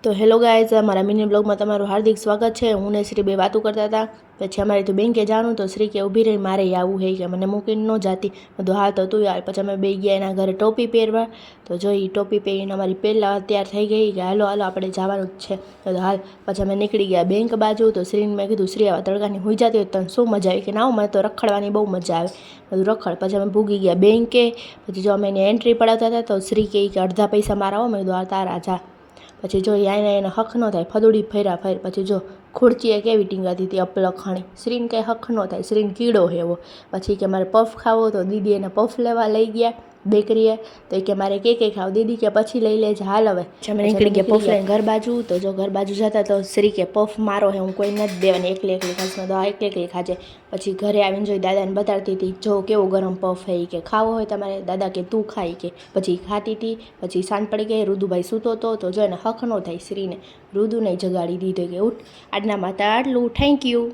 તો hello guys, મારા mini બ્લોગમાં તમારું હાર્દિક સ્વાગત છે। હું ને શ્રી બે વાતો કરતા હતા। પછી અમારે તો બેંકે જવાનું, તો શ્રી કે ઊભી રહી, મારે આવું હે કે મને મૂકીને ન જાતી। બધું હાલ તો તું યાર। પછી અમે બે ગયા એના ઘરે ટોપી પહેરવા। તો જો એ ટોપી પહેરીને અમારી પહેલાં તૈયાર થઈ ગઈ કે હાલો હાલો આપણે જવાનું જ છે। તો હાલ પછી અમે નીકળી ગયા બેંક બાજુ। તો શ્રીને મેં કીધું, શ્રી આવા તડકાની હોઈ જતી હોય તને શું મજા આવી? કે ના, મને તો રખડવાની બહુ મજા આવે, બધું રખડ। પછી અમે ભૂગી ગયા બેંકે। પછી જો અમે એની એન્ટ્રી પડાવતા હતા તો શ્રી કહે કે અડધા પૈસા મારા આવો। મેં કીધું આ તારા જા। પછી જો એને હક ન થાય, ફદુડી ફર્યા ફેર। પછી જો ખુરચીએ કેવી ટીંગાતી હતી અપલખાણી। શ્રીને કંઈ હક ન થાય, શ્રીને કીડો હેવો। પછી કે મારે પફ ખાવો, તો દીદી એને પફ લેવા લઈ ગયા બેકરીએ। તો કે મારે કે ખાવ? દીદી કે પછી લઈ લેજે, હાલ હવે। અમે નીકળી ગયા પફ લઈને ઘર બાજુ। તો જો ઘર બાજુ જતા તો શ્રી કે પફ મારો હે, હું કોઈ નથી દેવાની, એકલી એકલી ખાશે। તો આ એકલી એકલી ખાજે। પછી ઘરે આવીને જોઈ દાદાને બતાડતી હતી, જો કેવો ગરમ પફ હે। કે ખાવો હોય તમારે? દાદા કે તું ખાઈ કે। પછી ખાતી હતી। પછી સાંજ પડી ગઈ, રુદુભાઈ સૂતો હતો। તો જો એને હક ન થાય શ્રીને, રુદુને જગાડી દીધો કે ઉઠ। આજના માટે આટલું, થેન્ક યુ।